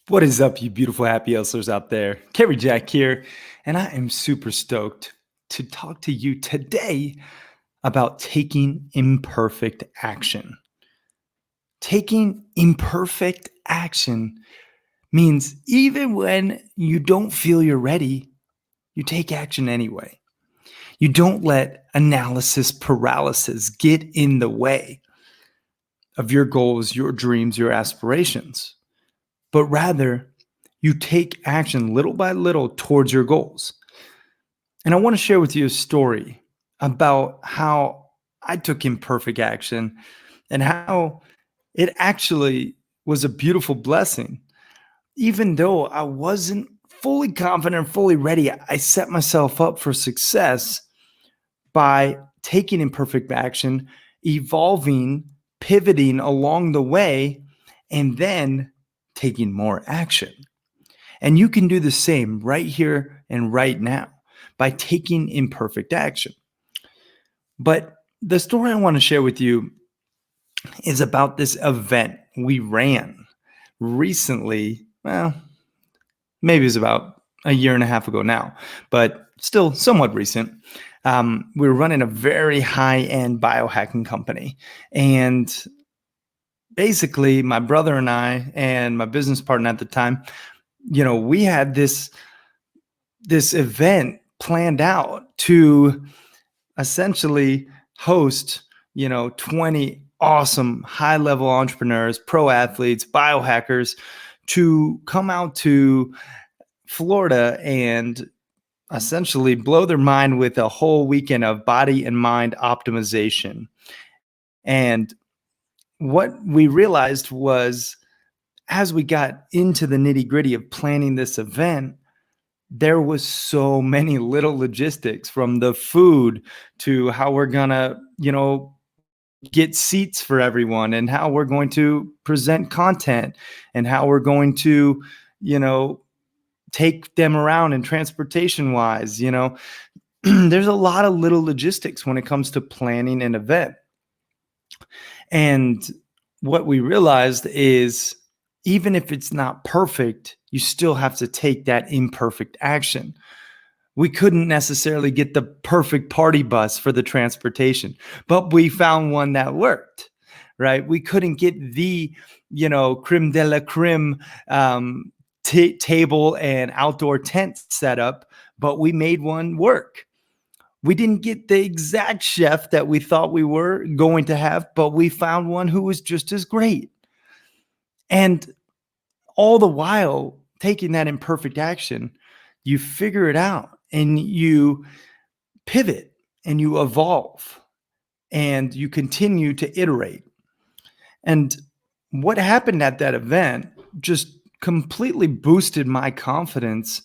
What is up, you beautiful happy hustlers out there? Cary Jack here, and I am super stoked to talk to you today about taking imperfect action. Taking imperfect action means even when you don't feel you're ready, you take action anyway. You don't let analysis paralysis get in the way of your goals, your dreams, your aspirations, but rather you take action little by little towards your goals. And I want to share with you a story about how I took imperfect action and how it actually was a beautiful blessing. Even though I wasn't fully confident, fully ready, I set myself up for success by taking imperfect action, evolving, pivoting along the way, and then taking more action. And you can do the same right here and right now by taking imperfect action. But the story I want to share with you is about this event we ran recently. Well, maybe it was about a year and a half ago now, but still somewhat recent. We were running a very high-end biohacking company. And basically, my brother and I and my business partner at the time, we had this event planned out to essentially host 20 awesome high level entrepreneurs, pro athletes, biohackers to come out to Florida and essentially blow their mind with a whole weekend of body and mind optimization. And what we realized was, as we got into the nitty gritty of planning this event, there was so many little logistics, from the food to how we're gonna, get seats for everyone, and how we're going to present content, and how we're going to, you know, take them around and transportation wise, there's a lot of little logistics when it comes to planning an event. And what we realized is, even if it's not perfect, you still have to take that imperfect action. We couldn't necessarily get the perfect party bus for the transportation, but we found one that worked, right? We couldn't get the, creme de la creme table and outdoor tent setup, but we made one work. We didn't get the exact chef that we thought we were going to have, but we found one who was just as great. And all the while taking that imperfect action, you figure it out and you pivot and you evolve and you continue to iterate. And what happened at that event just completely boosted my confidence,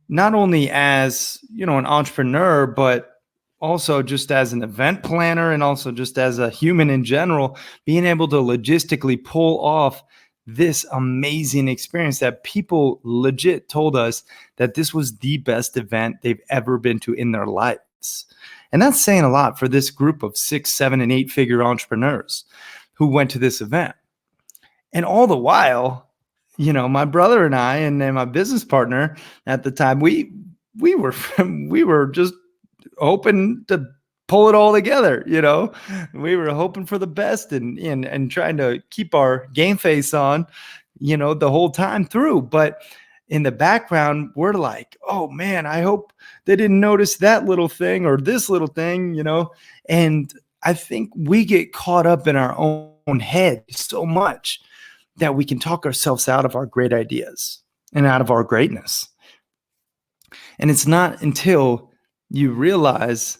not only as, an entrepreneur, but also just as an event planner and also just as a human in general, being able to logistically pull off this amazing experience that people legit told us that this was the best event they've ever been to in their lives. And that's saying a lot for this group of 6, 7, and 8-figure entrepreneurs who went to this event. And all the while, my brother and I and then my business partner at the time, we were just hoping to pull it all together. We were hoping for the best and trying to keep our game face on, the whole time through. But in the background, we're like, oh man, I hope they didn't notice that little thing or this little thing, and I think we get caught up in our own head so much that we can talk ourselves out of our great ideas and out of our greatness. And it's not until you realize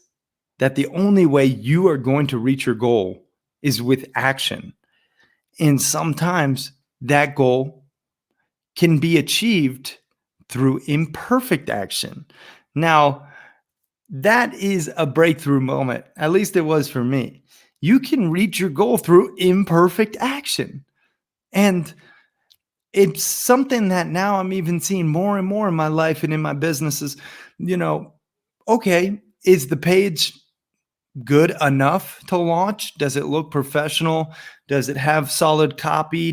that the only way you are going to reach your goal is with action. And sometimes that goal can be achieved through imperfect action. Now, that is a breakthrough moment. At least it was for me. You can reach your goal through imperfect action. And it's something that now I'm even seeing more and more in my life and in my businesses. Okay, is the page good enough to launch? Does it look professional? Does it have solid copy?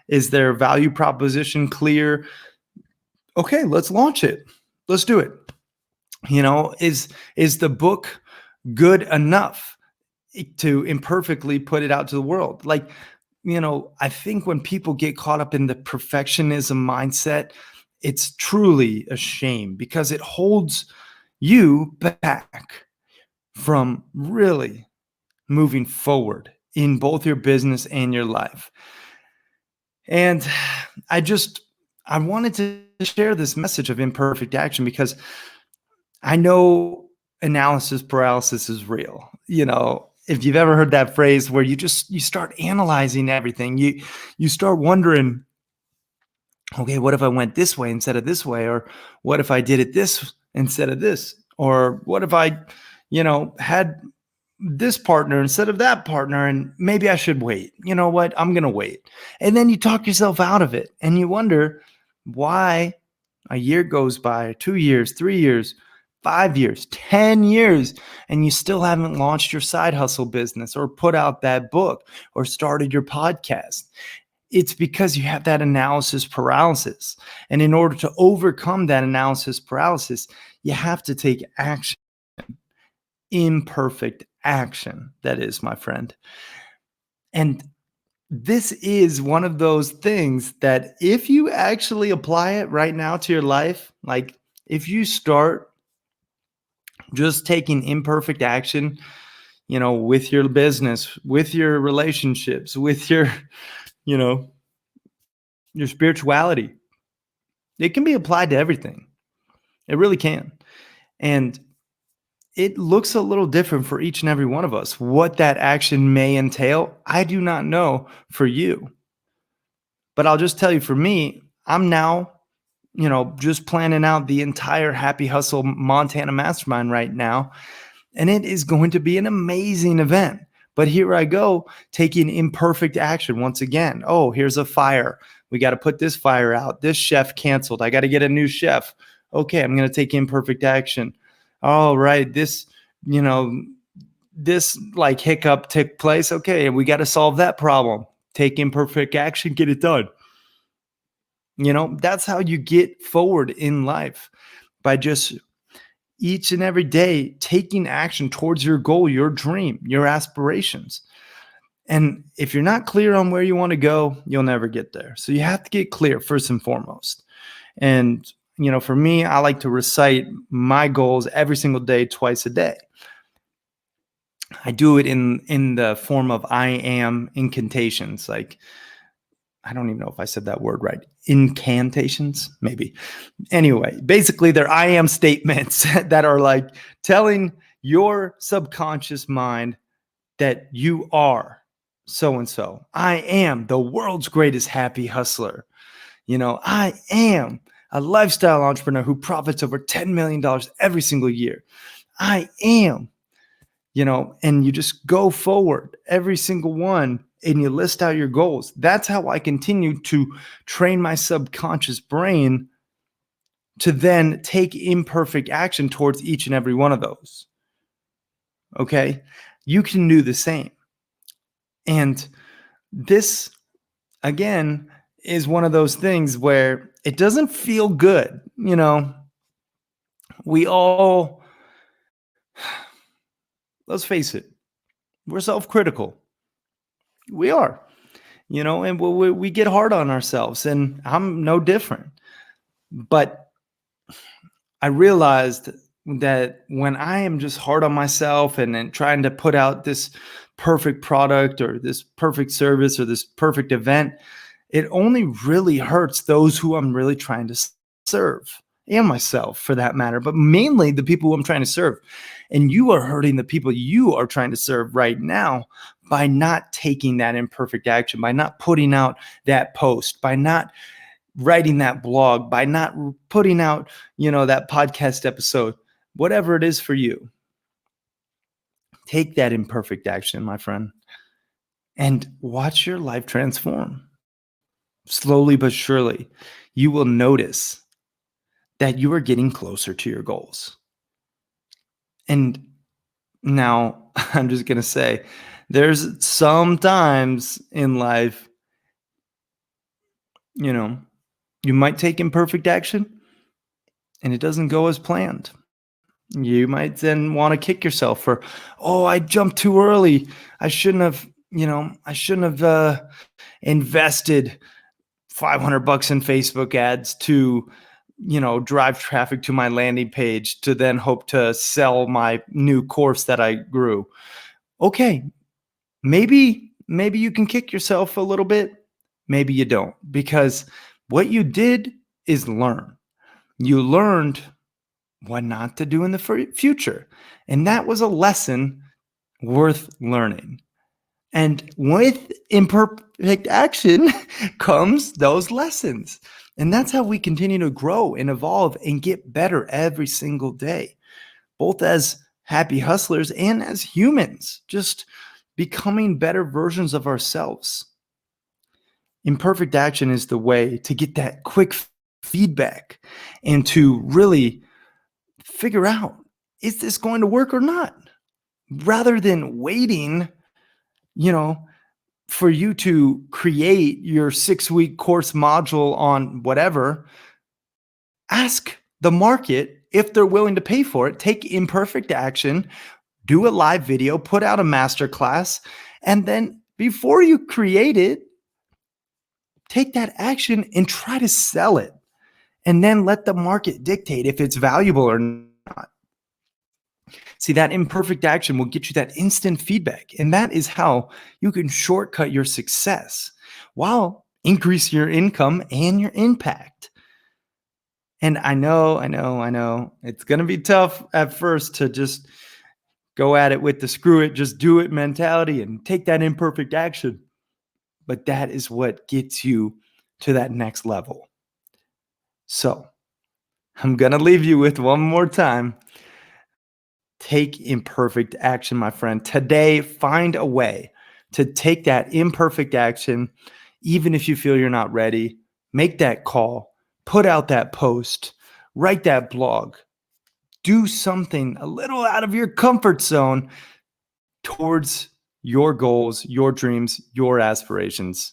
Is their value proposition clear? Okay, let's launch it. Let's do it. Is the book good enough to imperfectly put it out to the world? Like, I think when people get caught up in the perfectionism mindset, it's truly a shame because it holds you back from really moving forward in both your business and your life. And I wanted to share this message of imperfect action because I know analysis paralysis is real. If you've ever heard that phrase where you start analyzing everything, you start wondering, okay, what if I went this way instead of this way? Or what if I did it this instead of this? Or what if I, had this partner instead of that partner, and maybe I should wait. You know what? I'm going to wait. And then you talk yourself out of it and you wonder why a year goes by, 2 years, 3 years, 5 years, 10 years, and you still haven't launched your side hustle business or put out that book or started your podcast. It's because you have that analysis paralysis. And in order to overcome that analysis paralysis, you have to take action. Imperfect action, that is, my friend. And this is one of those things that if you actually apply it right now to your life, like if you start just taking imperfect action, with your business, with your relationships, with you know, your spirituality, it can be applied to everything. It really can. And it looks a little different for each and every one of us. What that action may entail, I do not know for you. But I'll just tell you, for me, I'm now, just planning out the entire Happy Hustle Montana Mastermind right now. And it is going to be an amazing event. But here I go, taking imperfect action once again. Oh, here's a fire. We got to put this fire out. This chef canceled. I got to get a new chef. Okay, I'm going to take imperfect action. All right, this like hiccup took place. Okay, we got to solve that problem. Take imperfect action, get it done. That's how you get forward in life, by just each and every day taking action towards your goal, your dream, your aspirations. And if you're not clear on where you want to go, you'll never get there. So you have to get clear first and foremost. And, for me, I like to recite my goals every single day, twice a day. I do it in the form of I am incantations. Like, I don't even know if I said that word right. Incantations, maybe. Anyway, basically they're I am statements that are like telling your subconscious mind that you are so-and-so. I am the world's greatest happy hustler. I am a lifestyle entrepreneur who profits over $10 million every single year. I am, and you just go forward every single one and you list out your goals. That's how I continue to train my subconscious brain to then take imperfect action towards each and every one of those. Okay? You can do the same. And this, again, is one of those things where it doesn't feel good. We all, let's face it, we're self-critical. We are, and we get hard on ourselves, and I'm no different. But I realized that when I am just hard on myself and then trying to put out this perfect product or this perfect service or this perfect event, it only really hurts those who I'm really trying to serve, and myself for that matter, but mainly the people who I'm trying to serve. And you are hurting the people you are trying to serve right now by not taking that imperfect action, by not putting out that post, by not writing that blog, by not putting out, that podcast episode, whatever it is for you. Take that imperfect action, my friend, and watch your life transform. Slowly but surely, you will notice that you are getting closer to your goals. And now I'm just going to say there's sometimes in life, you know, you might take imperfect action and it doesn't go as planned. You might then want to kick yourself for, oh, I jumped too early. I shouldn't have invested 500 bucks in Facebook ads to, drive traffic to my landing page to then hope to sell my new course that I grew. Okay, maybe you can kick yourself a little bit. Maybe you don't, because what you did is learn. You learned what not to do in the future. And that was a lesson worth learning. And with imperfect action comes those lessons. And that's how we continue to grow and evolve and get better every single day, both as happy hustlers and as humans, just becoming better versions of ourselves. Imperfect action is the way to get that quick feedback and to really figure out, is this going to work or not? Rather than waiting, you know, for you to create your 6-week course module on whatever, ask the market if they're willing to pay for it. Take imperfect action, do a live video, put out a masterclass, and then before you create it, take that action and try to sell it. And then let the market dictate if it's valuable or not. See, that imperfect action will get you that instant feedback. And that is how you can shortcut your success while increase your income and your impact. And I know, it's going to be tough at first to just go at it with the screw it, just do it mentality and take that imperfect action. But that is what gets you to that next level. So I'm going to leave you with one more time. Take imperfect action, my friend. Today, find a way to take that imperfect action, even if you feel you're not ready. Make that call, put out that post, write that blog, do something a little out of your comfort zone towards your goals, your dreams, your aspirations,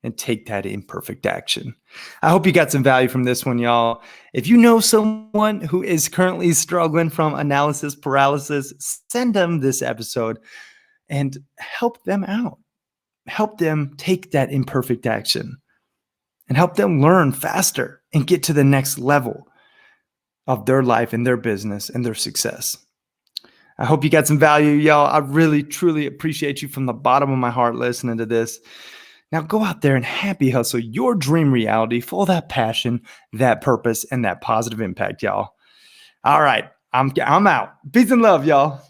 and take that imperfect action. I hope you got some value from this one, y'all. If you know someone who is currently struggling from analysis paralysis, send them this episode and help them out. Help them take that imperfect action and help them learn faster and get to the next level of their life and their business and their success. I hope you got some value, y'all. I really, truly appreciate you from the bottom of my heart listening to this. Now go out there and happy hustle your dream reality full of that passion, that purpose, and that positive impact, y'all. All right, I'm out. Peace and love, y'all.